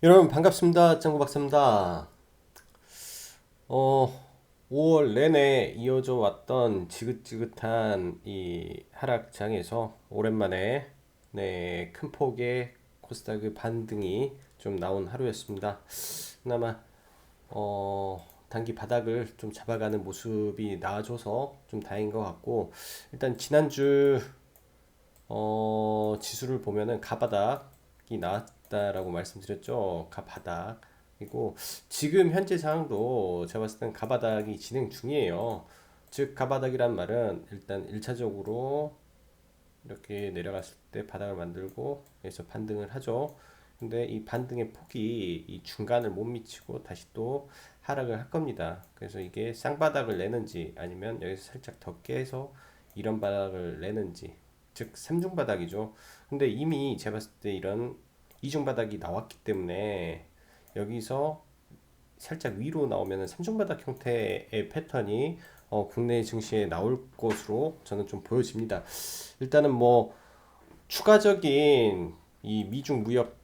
여러분 반갑습니다. 짱구 박사입니다. 어, 5월 내내 이어져 왔던 지긋지긋한 이 하락장에서 오랜만에 큰 폭의 코스닥의 반등이 좀 나온 하루였습니다. 그나마 단기 바닥을 좀 잡아가는 모습이 나와줘서 좀 다행인 것 같고, 일단 지난주 지수를 보면은 가바닥이 나왔다라고 말씀드렸죠. 가바닥이고 지금 현재 상황도 제가 봤을 땐 가바닥이 진행 중이에요. 즉 가바닥이란 말은 일단 1차적으로 이렇게 내려갔을 때 바닥을 만들고 여기서 반등을 하죠. 근데 이 반등의 폭이 이 중간을 못 미치고 다시 또 하락을 할 겁니다. 그래서 이게 쌍바닥을 내는지 아니면 여기서 살짝 더 깨서 이런 바닥을 내는지, 즉 삼중바닥이죠. 근데 이미 제가 봤을 때 이런 이중바닥이 나왔기 때문에 여기서 살짝 위로 나오면 삼중바닥 형태의 패턴이 국내 증시에 나올 것으로 저는 좀 보여집니다. 일단은 뭐 추가적인 이 미중 무역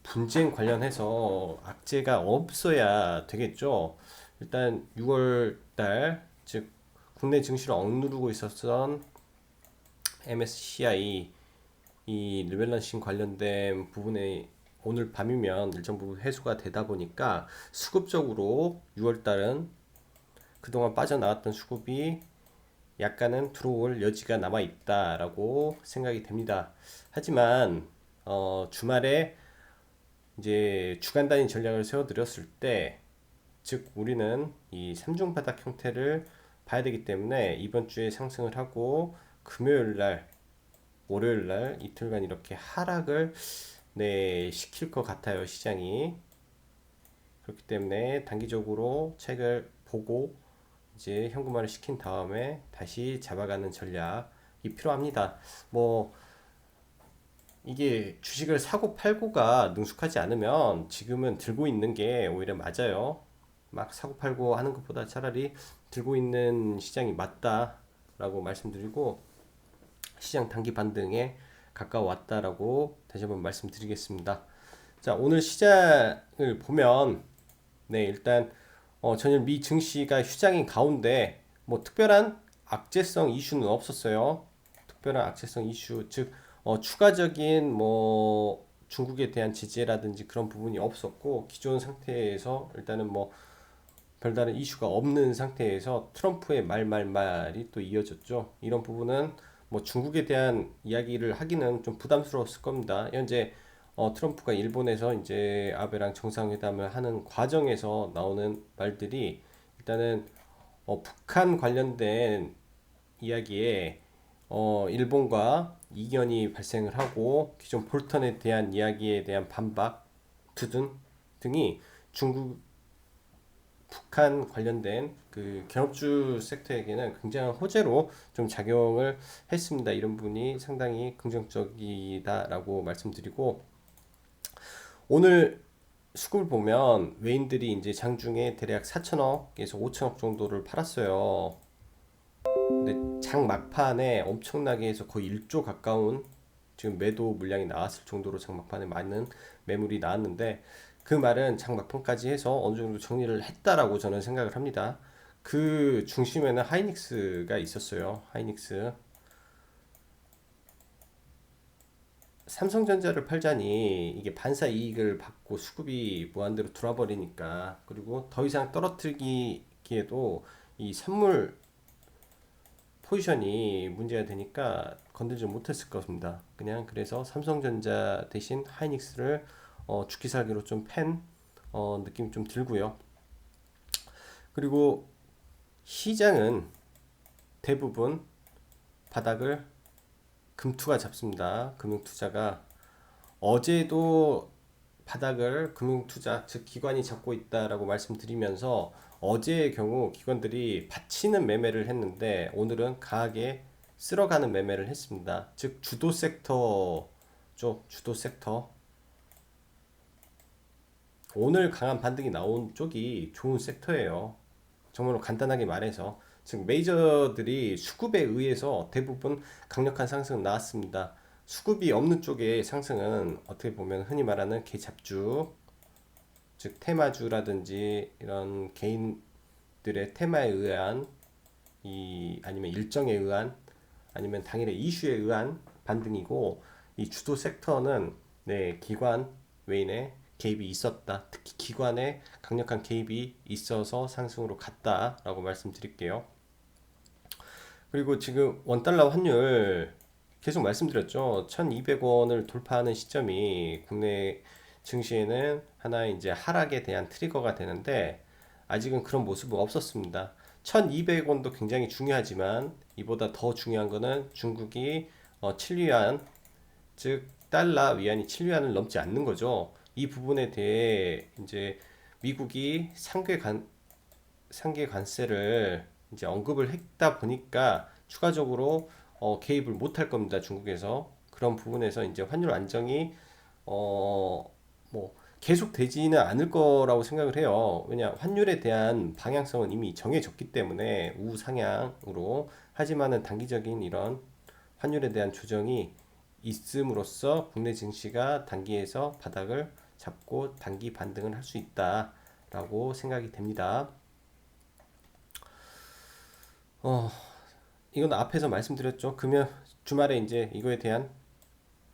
분쟁 관련해서 악재가 없어야 되겠죠. 일단 6월 달, 즉 국내 증시를 억누르고 있었던 MSCI 이 리밸런싱 관련된 부분에 오늘 밤이면 일정 부분 회수가 되다 보니까 수급적으로 6월 달은 그동안 빠져나왔던 수급이 약간은 들어올 여지가 남아 있다라고 생각이 됩니다. 하지만 주말에 이제 주간 단위 전략을 세워드렸을 때, 즉 우리는 이 삼중 바닥 형태를 봐야 되기 때문에 이번 주에 상승을 하고 금요일 날, 월요일 날 이틀간 이렇게 하락을 시킬 것 같아요, 시장이. 그렇기 때문에 단기적으로 책을 보고 이제 현금화를 시킨 다음에 다시 잡아가는 전략이 필요합니다. 뭐 이게 주식을 사고 팔고가 능숙하지 않으면 지금은 들고 있는 게 오히려 맞아요. 막 사고 팔고 하는 것보다 차라리 들고 있는 시장이 맞다라고 말씀드리고, 시장 단기 반등에 가까워왔다라고 다시 한번 말씀드리겠습니다. 자, 오늘 시장을 보면 일단 전일 미 증시가 휴장인 가운데 뭐 특별한 악재성 이슈는 없었어요. 특별한 악재성 이슈, 즉 추가적인 뭐 중국에 대한 제재라든지 그런 부분이 없었고, 기존 상태에서 일단은 뭐 별다른 이슈가 없는 상태에서 트럼프의 말이 또 이어졌죠. 이런 부분은 뭐 중국에 대한 이야기를 하기는 좀 부담스러웠을 겁니다. 현재 트럼프가 일본에서 이제 아베랑 정상회담을 하는 과정에서 나오는 말들이 일단은 북한 관련된 이야기에 일본과 이견이 발생을 하고 기존 볼턴에 대한 이야기에 대한 반박, 투둔 등이 중국 북한 관련된 그 경업주 섹터에게는 굉장한 호재로 좀 작용을 했습니다. 이런 부분이 상당히 긍정적이다라고 말씀드리고, 오늘 수급을 보면 외인들이 이제 장중에 대략 4천억에서 5천억 정도를 팔았어요. 근데 장 막판에 엄청나게 해서 거의 1조 가까운 지금 매도 물량이 나왔을 정도로 장 막판에 많은 매물이 나왔는데, 그 말은 장 막판까지 해서 어느 정도 정리를 했다라고 저는 생각을 합니다. 그 중심에는 하이닉스가 있었어요. 하이닉스. 삼성전자를 팔자니 이게 반사 이익을 받고 수급이 무한대로 돌아버리니까, 그리고 더 이상 떨어뜨리기에도 이 선물 포지션이 문제가 되니까 건들지 못했을 겁니다. 그냥 그래서 삼성전자 대신 하이닉스를 죽기 살기로 좀 팬 느낌이 좀 들고요. 그리고 시장은 대부분 바닥을 금투가 잡습니다. 금융투자가 어제도 바닥을 금융투자, 즉 기관이 잡고 있다라고 말씀드리면서 어제의 경우 기관들이 받치는 매매를 했는데 오늘은 강하게 쓸어가는 매매를 했습니다. 즉 주도 섹터죠. 주도 섹터. 오늘 강한 반등이 나온 쪽이 좋은 섹터예요. 정말로 간단하게 말해서, 즉 메이저들이 수급에 의해서 대부분 강력한 상승 나왔습니다. 수급이 없는 쪽의 상승은 어떻게 보면 흔히 말하는 개잡주, 즉 테마주라든지 이런 개인들의 테마에 의한 아니면 일정에 의한 아니면 당일의 이슈에 의한 반등이고, 이 주도 섹터는 네, 기관 외인의 개입이 있었다. 특히 기관의 강력한 개입이 있어서 상승으로 갔다라고 말씀드릴게요. 그리고 지금 원달러 환율 계속 말씀드렸죠. 1200원을 돌파하는 시점이 국내 증시에는 하나의 이제 하락에 대한 트리거가 되는데, 아직은 그런 모습은 없었습니다. 1200원도 굉장히 중요하지만 이보다 더 중요한 거는 중국이 7위안, 즉 달러 위안이 7위안을 넘지 않는 거죠. 이 부분에 대해 이제 미국이 상계 관세를 이제 언급을 했다 보니까 추가적으로 개입을 못 할 겁니다. 중국에서. 그런 부분에서 이제 환율 안정이 뭐 계속 되지는 않을 거라고 생각을 해요. 왜냐, 환율에 대한 방향성은 이미 정해졌기 때문에 우상향으로. 하지만은 단기적인 이런 환율에 대한 조정이 있음으로써 국내 증시가 단기에서 바닥을 잡고 단기 반등을 할 수 있다라고 생각이 됩니다. 어, 이건 앞에서 말씀드렸죠. 금요 주말에 이제 이거에 대한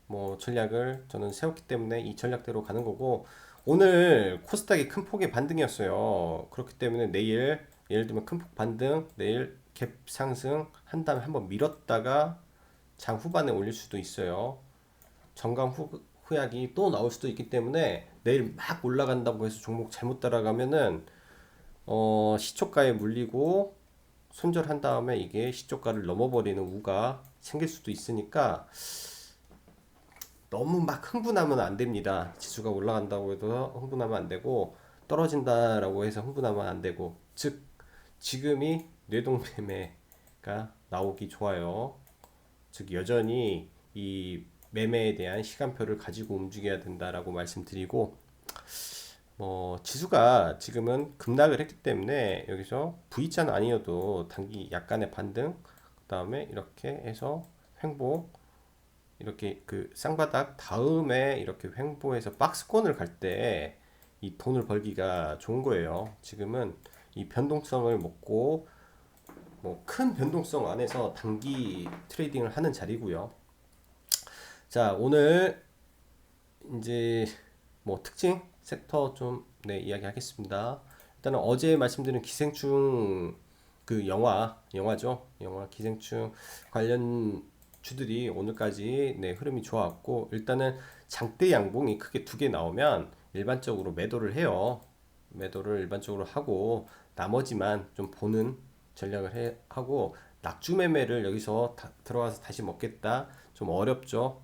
뭐 전략을 저는 세웠기 때문에 이 전략대로 가는 거고, 오늘 코스닥이 큰 폭의 반등이었어요. 그렇기 때문에 내일 예를 들면 큰 폭 반등, 내일 갭 상승 한 다음에 한번 밀었다가 장 후반에 올릴 수도 있어요. 정강 후약이 또 나올 수도 있기 때문에 내일 막 올라간다고 해서 종목 잘못 따라가면은 시초가에 물리고 손절한 다음에 이게 시초가를 넘어버리는 우가 생길 수도 있으니까 너무 막 흥분하면 안 됩니다. 지수가 올라간다고 해도 흥분하면 안 되고, 떨어진다라고 해서 흥분하면 안 되고, 즉 지금이 뇌동매매가 나오기 좋아요. 즉 여전히 이 매매에 대한 시간표를 가지고 움직여야 된다라고 말씀드리고, 지수가 지금은 급락을 했기 때문에 여기서 V자는 아니어도 단기 약간의 반등, 그 다음에 이렇게 해서 횡보, 이렇게 그 쌍바닥 다음에 이렇게 횡보해서 박스권을 갈 때 이 돈을 벌기가 좋은 거예요. 지금은 이 변동성을 먹고 뭐 큰 변동성 안에서 단기 트레이딩을 하는 자리고요. 자, 오늘 이제 뭐 특징 섹터 좀 네, 이야기하겠습니다. 일단은 어제 말씀드린 기생충 그 영화죠. 영화 기생충 관련 주들이 오늘까지 네, 흐름이 좋았고, 일단은 장대 양봉이 크게 두 개 나오면 일반적으로 매도를 해요. 매도를 일반적으로 하고 나머지만 좀 보는 전략을 하고, 낙주 매매를 여기서 들어와서 다시 먹겠다 좀 어렵죠.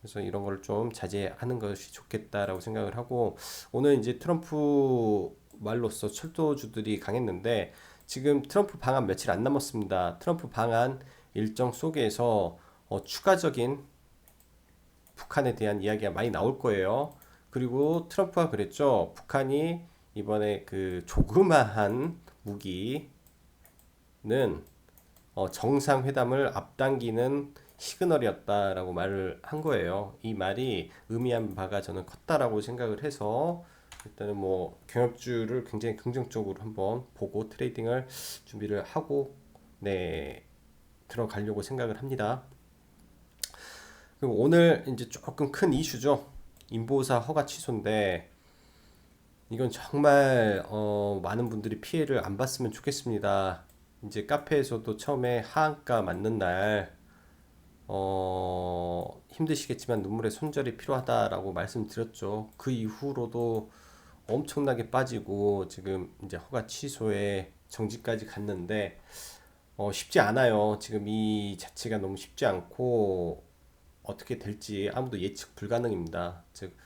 그래서 이런 걸 좀 자제하는 것이 좋겠다라고 생각을 하고, 오늘 이제 트럼프 말로써 철도주들이 강했는데 지금 트럼프 방한 며칠 안 남았습니다. 트럼프 방한 일정 속에서 추가적인 북한에 대한 이야기가 많이 나올 거예요. 그리고 트럼프가 그랬죠. 북한이 이번에 그 조그마한 무기는 정상회담을 앞당기는 시그널이었다라고 말을 한 거예요. 이 말이 의미한 바가 저는 컸다라고 생각을 해서 일단은 뭐 경협주를 굉장히 긍정적으로 한번 보고 트레이딩을 준비를 하고 네, 들어가려고 생각을 합니다. 그리고 오늘 이제 조금 큰 이슈죠. 인보사 허가 취소인데 이건 정말 많은 분들이 피해를 안 봤으면 좋겠습니다. 이제 카페에서도 처음에 하한가 맞는 날 힘드시겠지만 눈물의 손절이 필요하다라고 말씀드렸죠. 그 이후로도 엄청나게 빠지고 지금 이제 허가 취소에 정지까지 갔는데 쉽지 않아요. 지금 이 자체가 너무 쉽지 않고 어떻게 될지 아무도 예측 불가능입니다. 즉,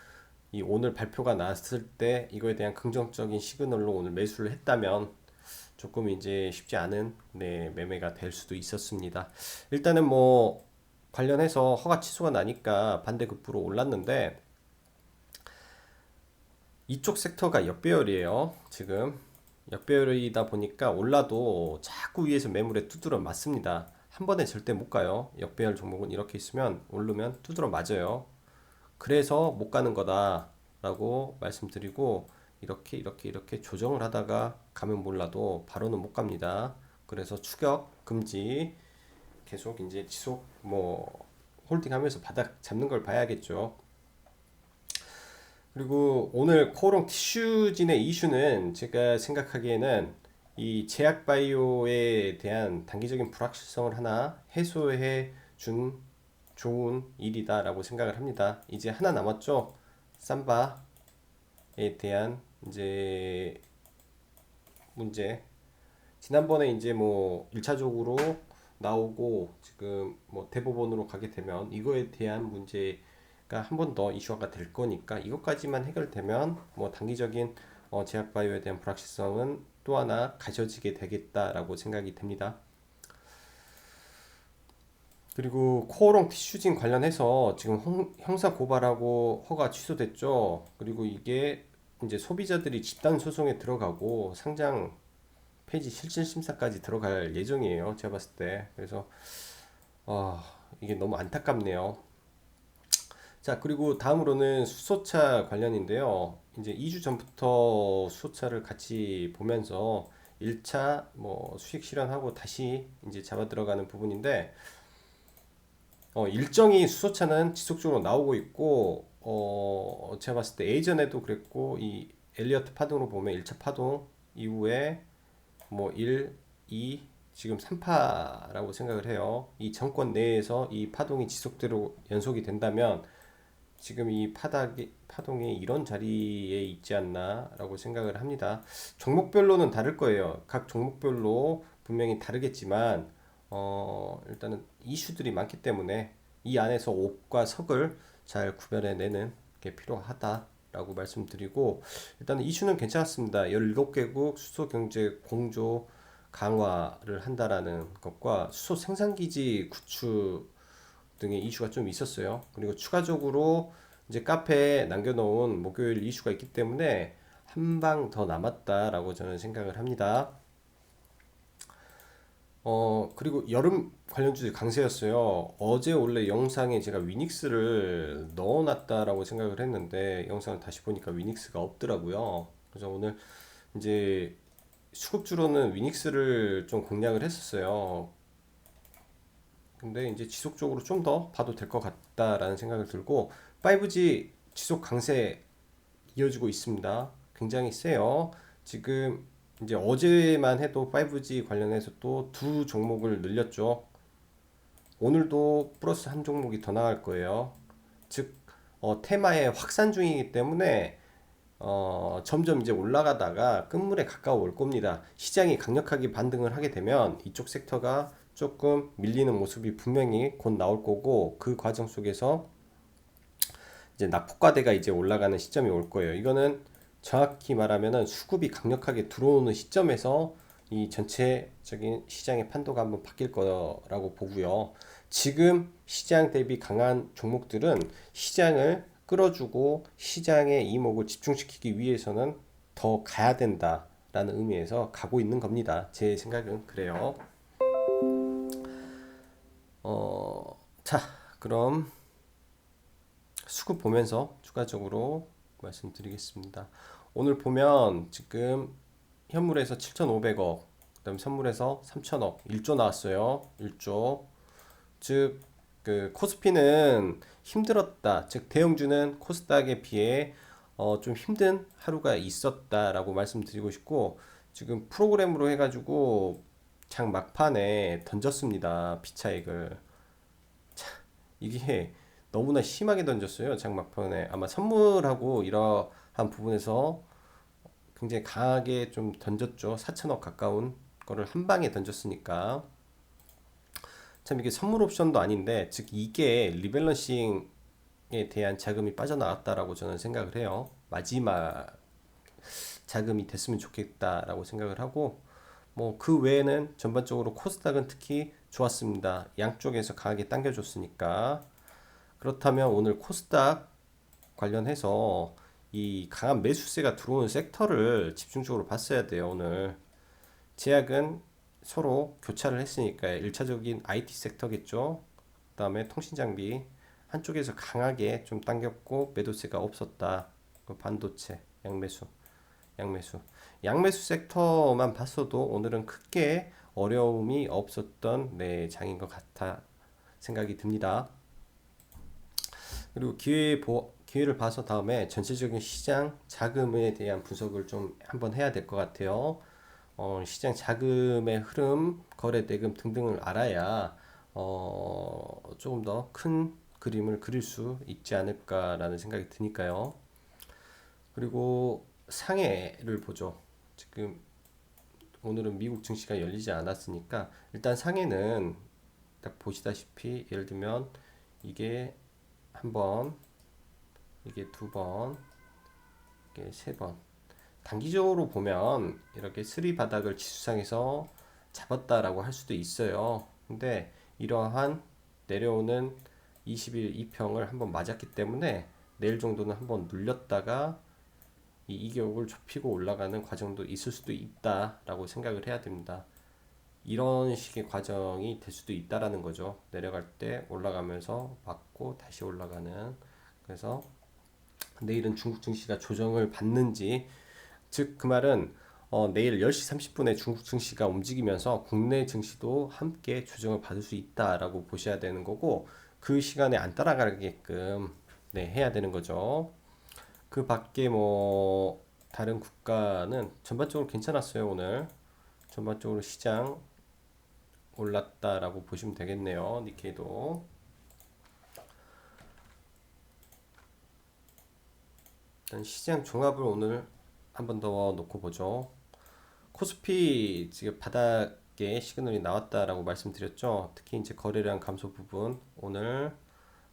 이 오늘 발표가 났을 때 이거에 대한 긍정적인 시그널로 오늘 매수를 했다면 조금 이제 쉽지 않은 네, 매매가 될 수도 있었습니다. 일단은 뭐 관련해서 허가 취소가 나니까 반대급부로 올랐는데 이쪽 섹터가 역배열이에요. 지금 역배열이다 보니까 올라도 자꾸 위에서 매물에 두드려 맞습니다. 한 번에 절대 못 가요. 역배열 종목은 이렇게 있으면 오르면 두드러 맞아요. 그래서 못 가는 거다라고 말씀드리고 이렇게 조정을 하다가 가면 몰라도 바로는 못 갑니다. 그래서 추격 금지 계속 이제 지속 뭐 홀딩하면서 바닥 잡는 걸 봐야겠죠. 그리고 오늘 코오롱 티슈진의 이슈는 제가 생각하기에는 이 제약바이오에 대한 단기적인 불확실성을 하나 해소해 준 좋은 일이다라고 생각을 합니다. 이제 하나 남았죠. 삼바에 대한 이제 문제. 지난번에 이제 뭐 1차적으로 나오고 지금 뭐 대법원으로 가게 되면 이거에 대한 문제가 한 번 더 이슈화가 될 거니까 이것까지만 해결되면 뭐 단기적인 제약바이오에 대한 불확실성은 또 하나 가져지게 되겠다라고 생각이 됩니다. 그리고 코오롱 티슈진 관련해서 지금 형사 고발하고 허가 취소됐죠. 그리고 이게 이제 소비자들이 집단 소송에 들어가고 상장 폐지 실질 심사까지 들어갈 예정이에요. 제가 봤을 때. 그래서 아, 이게 너무 안타깝네요. 자, 그리고 다음으로는 수소차 관련인데요. 이제 2주 전부터 수소차를 같이 보면서 1차 뭐 수익 실현하고 다시 이제 잡아 들어가는 부분인데 일정이 수소차는 지속적으로 나오고 있고 제가 봤을 때 예전에도 그랬고 이 엘리어트 파동으로 보면 1차 파동 이후에 뭐 1, 2, 지금 3파라고 생각을 해요. 이 정권 내에서 이 파동이 지속대로 연속이 된다면 지금 이 파동이 이런 자리에 있지 않나라고 생각을 합니다. 종목별로는 다를 거예요. 각 종목별로 분명히 다르겠지만 일단은 이슈들이 많기 때문에 이 안에서 옥과 석을 잘 구별해내는 게 필요하다라고 말씀드리고 일단 이슈는 괜찮았습니다. 17개국 수소 경제 공조 강화를 한다라는 것과 수소 생산기지 구축 등의 이슈가 좀 있었어요. 그리고 추가적으로 이제 카페에 남겨놓은 목요일 이슈가 있기 때문에 한 방 더 남았다라고 저는 생각을 합니다. 그리고 여름 관련주들 강세였어요. 어제 원래 영상에 제가 위닉스를 넣어놨다라고 생각을 했는데 영상을 다시 보니까 위닉스가 없더라고요. 그래서 오늘 이제 수급주로는 위닉스를 좀 공략을 했었어요. 근데 이제 지속적으로 좀 더 봐도 될 것 같다라는 생각을 들고 5G 지속 강세 이어지고 있습니다. 굉장히 세요. 지금 이제 어제만 해도 5G 관련해서 또 두 종목을 늘렸죠. 오늘도 플러스 한 종목이 더 나갈 거예요. 즉 테마의 확산 중이기 때문에 점점 이제 올라가다가 끝물에 가까워 올 겁니다. 시장이 강력하게 반등을 하게 되면 이쪽 섹터가 조금 밀리는 모습이 분명히 곧 나올 거고 그 과정 속에서 이제 낙폭과대가 이제 올라가는 시점이 올 거예요. 이거는 정확히 말하면은 수급이 강력하게 들어오는 시점에서 이 전체적인 시장의 판도가 한번 바뀔 거라고 보고요. 지금 시장 대비 강한 종목들은 시장을 끌어주고 시장의 이목을 집중시키기 위해서는 더 가야 된다라는 의미에서 가고 있는 겁니다. 제 생각은 그래요. 자, 그럼 수급 보면서 추가적으로 말씀드리겠습니다. 오늘 보면 지금 현물에서 7,500억, 그다음 선물에서 3,000억, 1조 나왔어요. 1조. 즉, 그 코스피는 힘들었다. 즉, 대형주는 코스닥에 비해 좀 힘든 하루가 있었다라고 말씀드리고 싶고, 지금 프로그램으로 해가지고 장 막판에 던졌습니다. 피차익을. 이게 너무나 심하게 던졌어요. 장 막판에 아마 선물하고 이러한 부분에서 굉장히 강하게 좀 던졌죠. 4천억 가까운 거를 한 방에 던졌으니까 참 이게 선물 옵션도 아닌데 즉 이게 리밸런싱에 대한 자금이 빠져나왔다라고 저는 생각을 해요. 마지막 자금이 됐으면 좋겠다라고 생각을 하고 뭐 그 외에는 전반적으로 코스닥은 특히 좋았습니다. 양쪽에서 강하게 당겨줬으니까 그렇다면 오늘 코스닥 관련해서 이 강한 매수세가 들어오는 섹터를 집중적으로 봤어야 돼요. 오늘 제약은 서로 교차를 했으니까 1차적인 IT 섹터겠죠. 그다음에 통신 장비 한쪽에서 강하게 좀 당겼고 매도세가 없었다. 그 반도체 양매수, 양매수, 양매수 섹터만 봤어도 오늘은 크게 어려움이 없었던 네, 장인 것 같아 생각이 듭니다. 그리고 기회를 봐서 다음에 전체적인 시장 자금에 대한 분석을 좀 한번 해야 될 것 같아요. 시장 자금의 흐름, 거래 대금 등등을 알아야 조금 더 큰 그림을 그릴 수 있지 않을까라는 생각이 드니까요. 그리고 상해를 보죠. 지금 오늘은 미국 증시가 열리지 않았으니까 일단 상해는 딱 보시다시피 예를 들면 이게 한 번, 이게 두 번, 이게 세 번. 단기적으로 보면 이렇게 쓰리 바닥을 지수상에서 잡았다라고 할 수도 있어요. 근데 이러한 내려오는 20일 이평을 한번 맞았기 때문에 내일 정도는 한번 눌렸다가 이 이격을 좁히고 올라가는 과정도 있을 수도 있다라고 생각을 해야 됩니다. 이런 식의 과정이 될 수도 있다라는 거죠. 내려갈 때 올라가면서 맞고 다시 올라가는. 그래서 내일은 중국 증시가 조정을 받는지, 즉 그 말은 내일 10시 30분에 중국 증시가 움직이면서 국내 증시도 함께 조정을 받을 수 있다라고 보셔야 되는 거고, 그 시간에 안 따라가게끔 네, 해야 되는 거죠. 그 밖에 뭐 다른 국가는 전반적으로 괜찮았어요. 오늘 전반적으로 시장 올랐다라고 보시면 되겠네요. 니케이도. 일단 시장 종합을 오늘 한 번 더 놓고 보죠. 코스피 지금 바닥에 시그널이 나왔다라고 말씀드렸죠. 특히 이제 거래량 감소 부분 오늘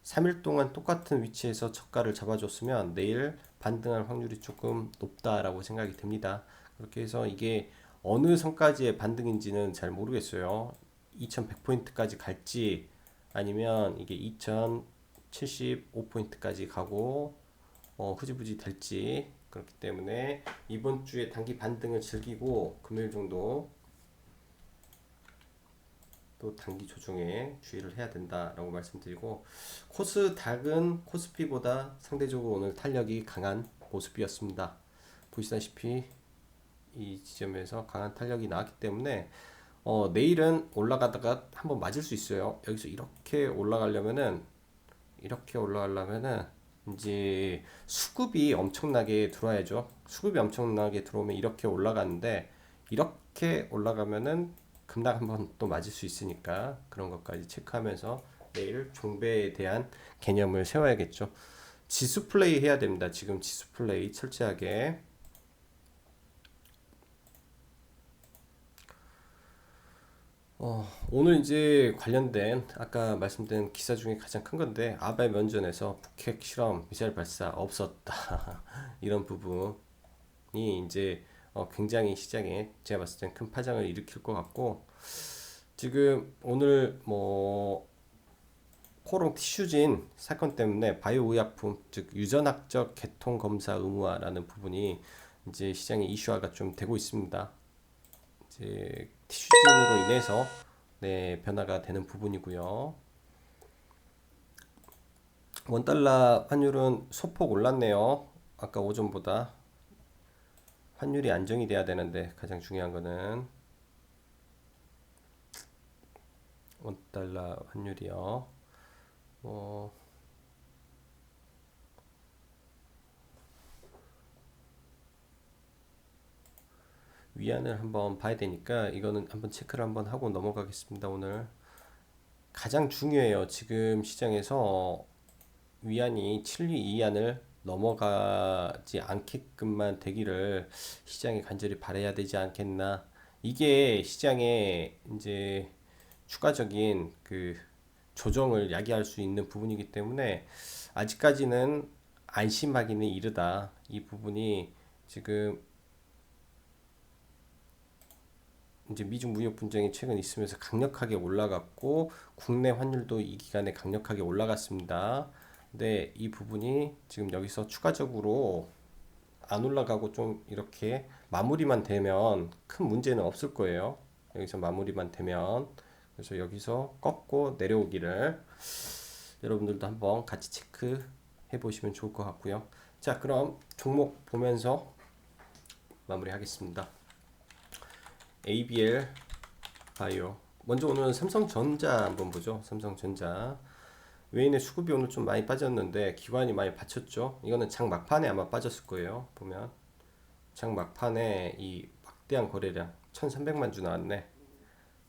3일 동안 똑같은 위치에서 저가를 잡아줬으면 내일 반등할 확률이 조금 높다라고 생각이 듭니다. 그렇게 해서 이게 어느 선까지의 반등인지는 잘 모르겠어요. 2100포인트까지 갈지 아니면 이게 2075포인트까지 가고 흐지부지 될지. 그렇기 때문에 이번 주에 단기 반등을 즐기고 금요일 정도 또 단기 조정에 주의를 해야 된다라고 말씀드리고, 코스닥은 코스피보다 상대적으로 오늘 탄력이 강한 모습이었습니다. 보시다시피 이 지점에서 강한 탄력이 나왔기 때문에 내일은 올라가다가 한번 맞을 수 있어요. 여기서 이렇게 올라가려면은 이제 수급이 엄청나게 들어와야죠. 수급이 엄청나게 들어오면 이렇게 올라가는데, 이렇게 올라가면은 급락 한번 또 맞을 수 있으니까 그런 것까지 체크하면서 내일 종배에 대한 개념을 세워야겠죠. 지수 플레이 해야 됩니다. 지금 지수 플레이 철저하게. 오늘 이제 관련된 아까 말씀드린 기사 중에 가장 큰 건데, 아베 면전에서 북핵 실험 미사일 발사 없었다 이런 부분이 이제 굉장히 시장에 제가 봤을 땐 큰 파장을 일으킬 것 같고, 지금 오늘 뭐 코롱 티슈진 사건 때문에 바이오 의약품 즉 유전학적 개통 검사 의무화라는 부분이 이제 시장에 이슈화가 좀 되고 있습니다. 이제 티슈진으로 인해서 네, 변화가 되는 부분이고요. 원달러 환율은 소폭 올랐네요. 아까 오전보다. 환율이 안정이 돼야 되는데 가장 중요한 거는 원달러 환율이요. 뭐 위안을 한번 봐야 되니까 이거는 한번 체크를 한번 하고 넘어가겠습니다. 오늘 가장 중요해요. 지금 시장에서 위안이 7위 이안을 넘어가지 않게끔만 되기를 시장이 간절히 바라야 되지 않겠나. 이게 시장에 이제 추가적인 그 조정을 야기할 수 있는 부분이기 때문에 아직까지는 안심하기는 이르다. 이 부분이 지금 이제 미중 무역 분쟁이 최근 있으면서 강력하게 올라갔고 국내 환율도 이 기간에 강력하게 올라갔습니다. 근데 이 부분이 지금 여기서 추가적으로 안 올라가고 좀 이렇게 마무리만 되면 큰 문제는 없을 거예요. 여기서 마무리만 되면, 그래서 여기서 꺾고 내려오기를 여러분들도 한번 같이 체크해 보시면 좋을 것 같고요. 자, 그럼 종목 보면서 마무리하겠습니다. ABL 바이오. 먼저 오늘 삼성전자 한번 보죠. 삼성전자. 외인의 수급이 오늘 좀 많이 빠졌는데 기관이 많이 받쳤죠. 이거는 장 막판에 아마 빠졌을 거예요. 보면 장 막판에 이 막대한 거래량 1300만 주 나왔네.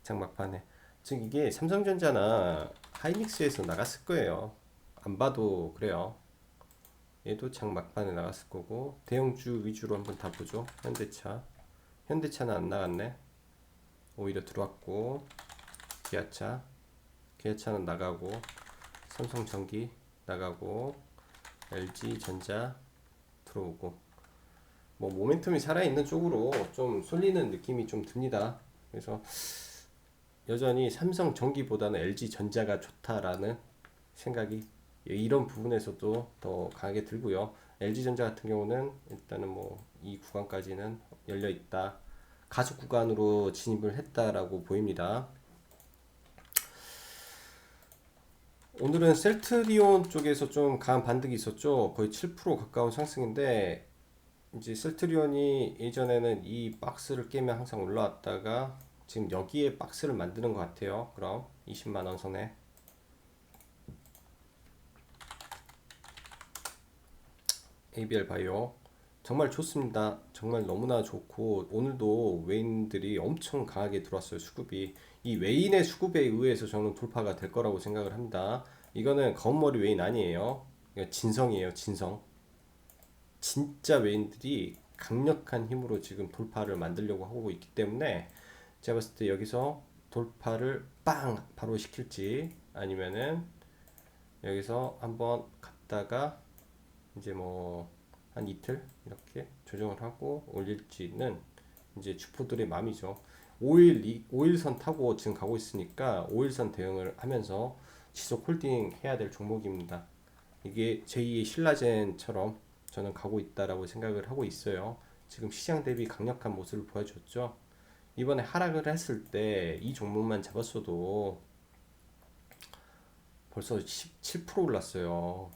장 막판에. 즉 이게 삼성전자나 하이닉스에서 나갔을 거예요. 안 봐도 그래요. 얘도 장 막판에 나갔을 거고, 대형주 위주로 한번 다 보죠. 현대차. 현대차는 안 나갔네. 오히려 들어왔고, 기아차. 기아차는 나가고, 삼성전기 나가고, LG전자 들어오고, 뭐 모멘텀이 살아있는 쪽으로 좀 쏠리는 느낌이 좀 듭니다. 그래서 여전히 삼성전기보다는 LG전자가 좋다라는 생각이 이런 부분에서도 더 강하게 들고요. LG전자 같은 경우는 일단은 뭐 이 구간까지는 열려 있다. 가속 구간으로 진입을 했다라고 보입니다. 오늘은 셀트리온 쪽에서 좀 강한 반등이 있었죠. 거의 7% 가까운 상승인데, 이제 셀트리온이 예전에는 이 박스를 깨면 항상 올라왔다가 지금 여기에 박스를 만드는 것 같아요. 그럼 20만원 선에 ABL 바이오 정말 좋습니다. 정말 너무나 좋고, 오늘도 외인들이 엄청 강하게 들어왔어요. 수급이, 이 외인의 수급에 의해서 저는 돌파가 될 거라고 생각을 합니다. 이거는 검은머리 외인 아니에요. 이거 진성이에요. 진성. 진짜 외인들이 강력한 힘으로 지금 돌파를 만들려고 하고 있기 때문에, 제가 봤을 때 여기서 돌파를 빵 바로 시킬지, 아니면은 여기서 한번 갔다가 이제 뭐 한 이틀 이렇게 조정을 하고 올릴지는 이제 주포들의 마음이죠. 5일선 타고 지금 가고 있으니까 5일선 대응을 하면서 지속 홀딩 해야 될 종목입니다. 이게 제2의 신라젠처럼 저는 가고 있다라고 생각을 하고 있어요. 지금 시장 대비 강력한 모습을 보여줬죠. 이번에 하락을 했을 때 이 종목만 잡았어도 벌써 17% 올랐어요.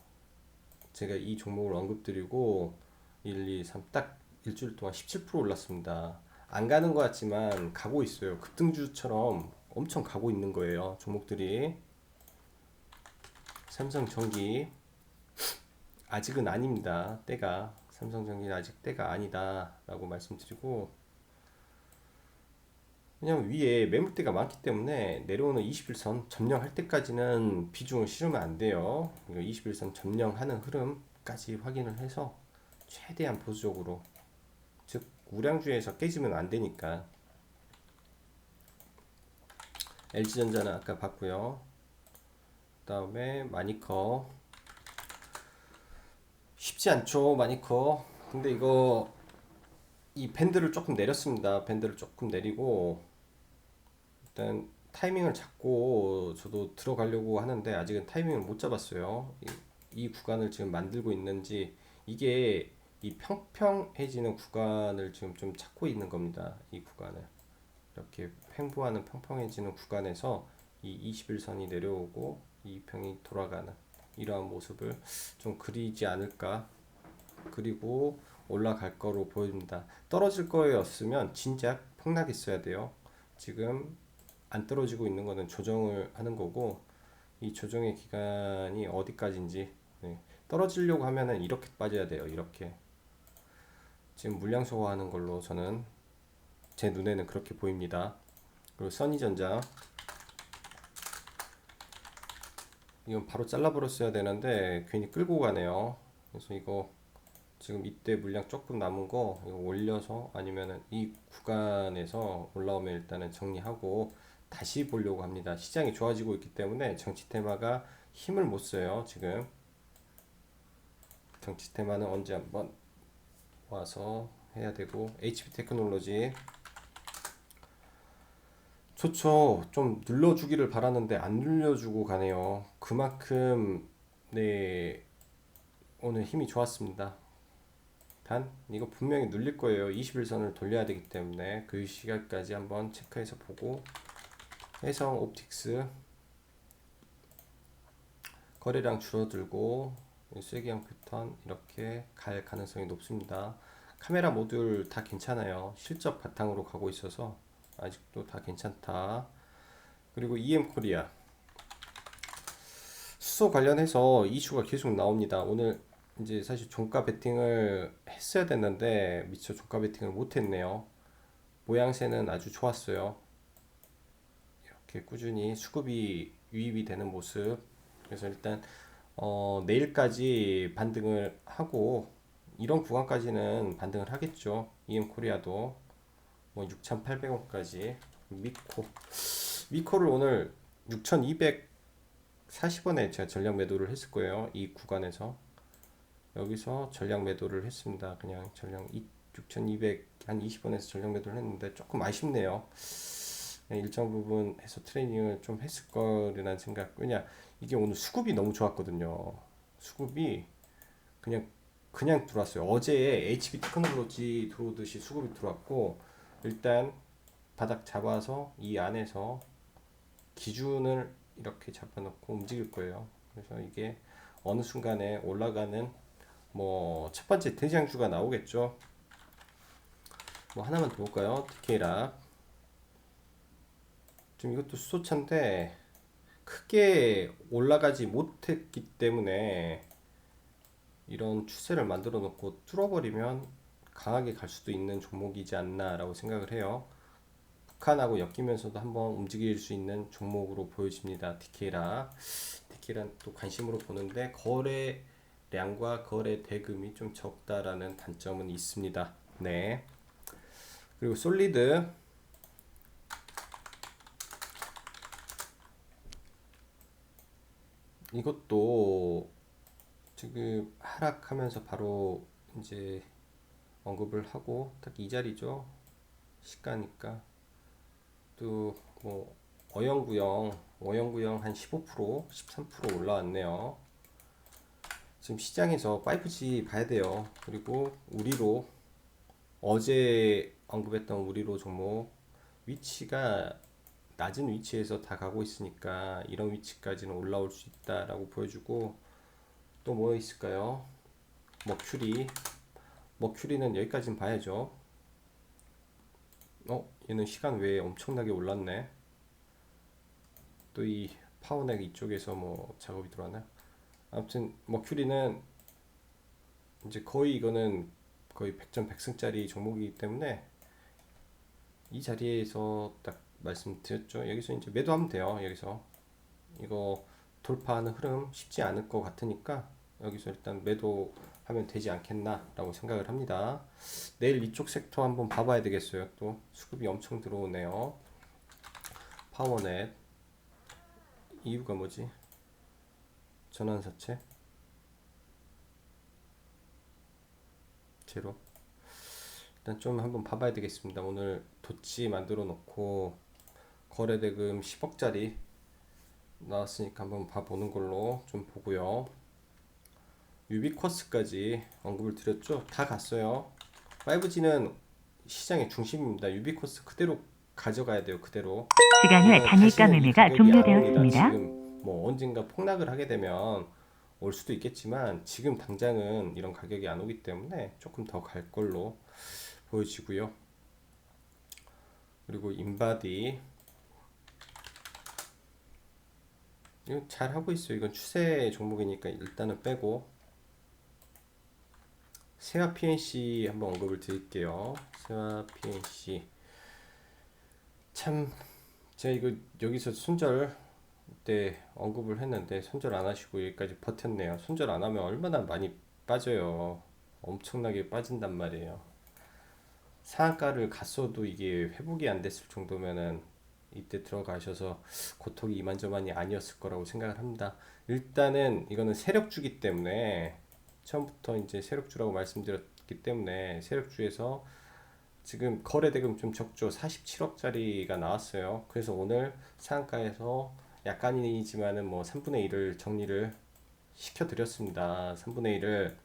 제가 이 종목을 언급드리고 1, 2, 3 딱 일주일 동안 17% 올랐습니다. 안 가는 것 같지만 가고 있어요. 급등주처럼 엄청 가고 있는 거예요. 종목들이. 삼성전기 아직은 아닙니다. 때가. 삼성전기는 아직 때가 아니다 라고 말씀드리고, 왜냐면 위에 매물대가 많기 때문에 내려오는 21선 점령할 때까지는 비중을 실으면 안 돼요. 21선 점령하는 흐름까지 확인을 해서 최대한 보수적으로, 즉 우량주에서 깨지면 안 되니까. LG전자는 아까 봤고요. 그 다음에 마니커. 쉽지 않죠, 마니커. 근데 이거 이 밴드를 조금 내렸습니다. 밴드를 조금 내리고 일단 타이밍을 잡고 저도 들어가려고 하는데 아직은 타이밍을 못 잡았어요. 이 구간을 지금 만들고 있는지, 이게 이 평평해지는 구간을 지금 좀 찾고 있는 겁니다. 이 구간을 이렇게 횡보하는 평평해지는 구간에서 이 21선이 내려오고 이 평이 돌아가는 이러한 모습을 좀 그리지 않을까. 그리고 올라갈 거로 보입니다. 떨어질 거였으면 진작 폭락했어야 돼요. 지금 안 떨어지고 있는 거는 조정을 하는 거고, 이 조정의 기간이 어디까지인지. 네. 떨어지려고 하면은 이렇게 빠져야 돼요. 이렇게 지금 물량 소화하는 걸로 저는, 제 눈에는 그렇게 보입니다. 그리고 써니전자, 이건 바로 잘라버렸어야 되는데 괜히 끌고 가네요. 그래서 이거 지금 이때 물량 조금 남은 거 이거 올려서, 아니면은 이 구간에서 올라오면 일단은 정리하고 다시 보려고 합니다. 시장이 좋아지고 있기 때문에 정치 테마가 힘을 못 써요. 지금 정치 테마는 언제 한번 와서 해야 되고. HP 테크놀로지 좋죠. 좀 눌러주기를 바랐는데 안 눌려주고 가네요. 그만큼 네, 오늘 힘이 좋았습니다. 단 이거 분명히 눌릴 거예요. 21선을 돌려야 되기 때문에 그 시간까지 한번 체크해서 보고, 해성 옵틱스 거래량 줄어들고 쐐기형 패턴 이렇게 갈 가능성이 높습니다. 카메라 모듈 다 괜찮아요. 실적 바탕으로 가고 있어서 아직도 다 괜찮다. 그리고 EM코리아 수소 관련해서 이슈가 계속 나옵니다. 오늘 이제 사실 종가 베팅을 했어야 됐는데 미처 종가 베팅을 못했네요. 모양새는 아주 좋았어요. 이렇게 꾸준히 수급이 유입이 되는 모습. 그래서 일단 내일까지 반등을 하고, 이런 구간까지는 반등을 하겠죠. EM코리아도 뭐 6,800원까지. 미코를 오늘 6,240원에 제가 전량 매도를 했을 거예요. 이 구간에서 여기서 전량 매도를 했습니다. 그냥 전량 6,200 한 20원에서 전량 매도를 했는데 조금 아쉽네요. 일정 부분 해서 트레이닝을 좀 했을 거라는 생각. 왜냐, 이게 오늘 수급이 너무 좋았거든요. 수급이 그냥 들어왔어요. 어제 HB 테크놀로지 들어오듯이 수급이 들어왔고, 일단 바닥 잡아서 이 안에서 기준을 이렇게 잡아놓고 움직일 거예요. 그래서 이게 어느 순간에 올라가는 뭐 첫 번째 대장주가 나오겠죠. 뭐 하나만 더 볼까요? 디케이락. 지금 이것도 수소차인데 크게 올라가지 못했기 때문에 이런 추세를 만들어 놓고 뚫어버리면 강하게 갈 수도 있는 종목이지 않나 라고 생각을 해요. 북한하고 엮이면서도 한번 움직일 수 있는 종목으로 보여집니다. 디케이란 또 관심으로 보는데 거래량과 거래 대금이 좀 적다라는 단점은 있습니다. 네. 그리고 솔리드 이것도 지금 하락하면서 바로 이제 언급을 하고 딱 이 자리죠. 시가니까 또 뭐 어영부영 한 15% 13% 올라왔네요. 지금 시장에서 5G 봐야 돼요. 그리고 우리로 어제 언급했던 우리로 종목 위치가 낮은 위치에서 다 가고 있으니까 이런 위치까지는 올라올 수 있다라고 보여주고, 또 뭐 있을까요? 머큐리는 여기까지는 봐야죠. 얘는 시간 외에 엄청나게 올랐네. 또 이 파워넥 이쪽에서 뭐 작업이 들어왔나? 아무튼 머큐리는 이제 거의 이거는 거의 100점 100승짜리 종목이기 때문에 이 자리에서 딱 말씀드렸죠. 여기서 이제 매도하면 돼요. 여기서 이거 돌파하는 흐름 쉽지 않을 것 같으니까 여기서 일단 매도하면 되지 않겠나 라고 생각을 합니다. 내일 이쪽 섹터 한번 봐봐야 되겠어요. 또 수급이 엄청 들어오네요. 파워넷 이유가 뭐지? 전환사채 제로. 일단 좀 한번 봐봐야 되겠습니다. 오늘 도치 만들어 놓고 거래대금 10억짜리 나왔으니까 한번 봐보는 걸로 좀 보고요. 유비쿼스까지 언급을 드렸죠. 다 갔어요. 5G는 시장의 중심입니다. 유비쿼스 그대로 가져가야 돼요. 그대로. 시간 후 단일가 다시는 이 매매가 가격이 안 옵니다. 종료되었습니다. 지금 뭐 언젠가 폭락을 하게 되면 올 수도 있겠지만 지금 당장은 이런 가격이 안 오기 때문에 조금 더 갈 걸로 보여지고요. 그리고 인바디 이거 잘 하고 있어요. 이건 추세 종목이니까 일단은 빼고, 세화 PNC 한번 언급을 드릴게요. 세화 PNC 참 제가 이거 여기서 손절 때 언급을 했는데 손절 안 하시고 여기까지 버텼네요. 손절 안 하면 얼마나 많이 빠져요. 엄청나게 빠진단 말이에요. 상한가를 갔어도 이게 회복이 안 됐을 정도면은 이때 들어가셔서 고통이 이만저만이 아니었을 거라고 생각을 합니다. 일단은 이거는 세력주기 때문에 처음부터 이제 세력주라고 말씀드렸기 때문에 세력주에서 지금 거래대금 좀 적죠. 47억짜리가 나왔어요. 그래서 오늘 상한가에서 약간이지만은 뭐 3분의 1을 정리를 시켜드렸습니다. 3분의 1을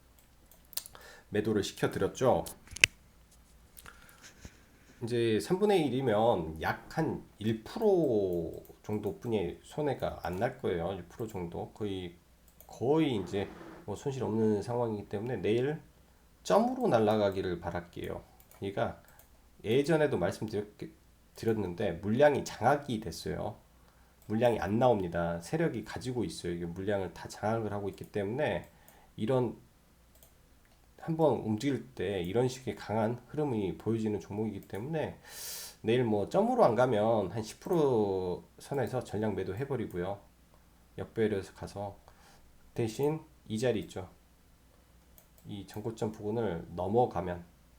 매도를 시켜드렸죠. 이제 3분의 1이면 약 한 1% 정도뿐이 손해가 안 날 거예요. 1% 정도. 거의 이제 뭐 손실 없는 상황이기 때문에 내일 점으로 날아가기를 바랄게요. 그러니까 예전에도 말씀드렸는데 물량이 장악이 됐어요. 물량이 안 나옵니다. 세력이 가지고 있어요. 이게 물량을 다 장악을 하고 있기 때문에 이런 한번 움직일 때 이런 식의 강한 흐름이 보여지는 종목이기 때문에 내일 뭐 점으로 안 가면 한 10% 선에서 전량 매도 해버리고요. 역배열에서 가서 대신 이 자리 있죠. 이 전고점 부근을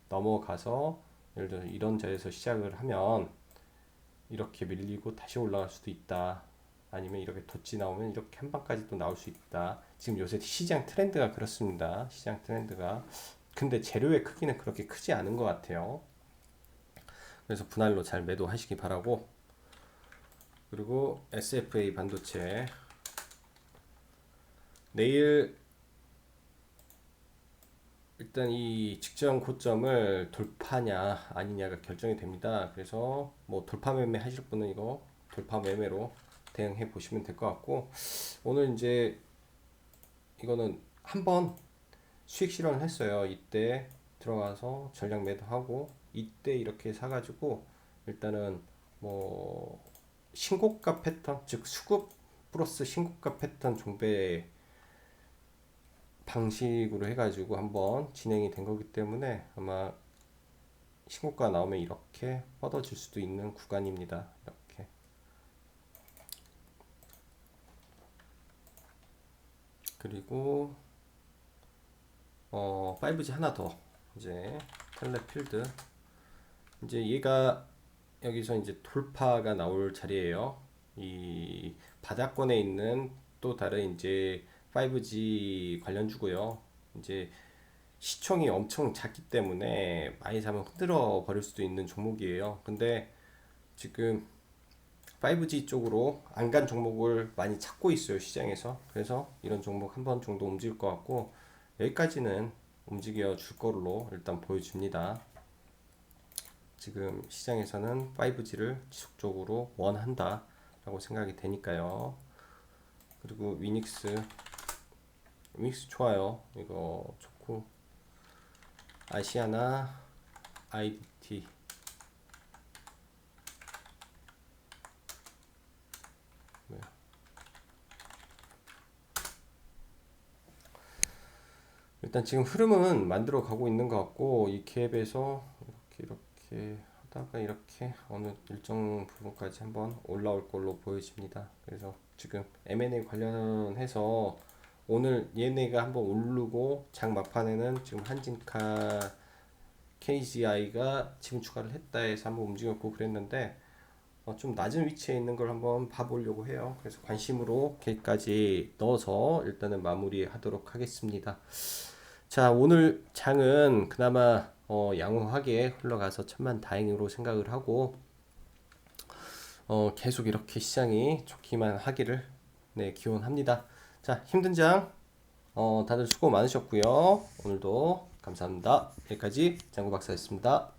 넘어가서 예를 들어 이런 자리에서 시작을 하면 이렇게 밀리고 다시 올라갈 수도 있다. 아니면 이렇게 덧지 나오면 이렇게 한 방까지 또 나올 수 있다. 지금 요새 시장 트렌드가 그렇습니다. 시장 트렌드가. 근데 재료의 크기는 그렇게 크지 않은 것 같아요. 그래서 분할로 잘 매도하시기 바라고. 그리고 SFA 반도체 내일 일단 이 직전 고점을 돌파냐 아니냐가 결정이 됩니다. 그래서 뭐 돌파 매매 하실 분은 이거 돌파 매매로 대응해 보시면 될 것 같고, 오늘 이제 이거는 한번 수익 실현을 했어요. 이때 들어가서 전량 매도하고 이때 이렇게 사가지고 일단은 뭐 신고가 패턴, 즉 수급 플러스 신고가 패턴 종배 방식으로 해가지고 한번 진행이 된 거기 때문에 아마 신고가 나오면 이렇게 뻗어질 수도 있는 구간입니다. 이렇게. 그리고 5G 하나 더, 이제 텔레필드, 이제 얘가 여기서 이제 돌파가 나올 자리예요. 이 바닥권에 있는 또 다른 이제 5G 관련주고요. 이제 시총이 엄청 작기 때문에 많이 사면 흔들어 버릴 수도 있는 종목이에요. 근데 지금 5G 쪽으로 안 간 종목을 많이 찾고 있어요, 시장에서. 그래서 이런 종목 한 번 정도 움직일 것 같고, 여기까지는 움직여 줄 걸로 일단 보여줍니다. 지금 시장에서는 5G를 지속적으로 원한다 라고 생각이 되니까요. 그리고 위닉스 좋아요. 이거 좋고, 아시아나 IDT 일단 지금 흐름은 만들어 가고 있는 것 같고, 이 갭에서 이렇게 하다가 이렇게 어느 일정 부분까지 한번 올라올 걸로 보여집니다. 그래서 지금 M&A 관련해서 오늘 얘네가 한번 오르고 장 막판에는 지금 한진카 KGI가 지금 추가를 했다 해서 한번 움직였고 그랬는데, 좀 낮은 위치에 있는 걸 한번 봐보려고 해요. 그래서 관심으로 걔까지 넣어서 일단은 마무리하도록 하겠습니다. 자, 오늘 장은 그나마 양호하게 흘러가서 천만다행으로 생각을 하고, 계속 이렇게 시장이 좋기만 하기를 기원합니다. 자, 힘든 장 다들 수고 많으셨고요. 오늘도 감사합니다. 여기까지 장구 박사였습니다.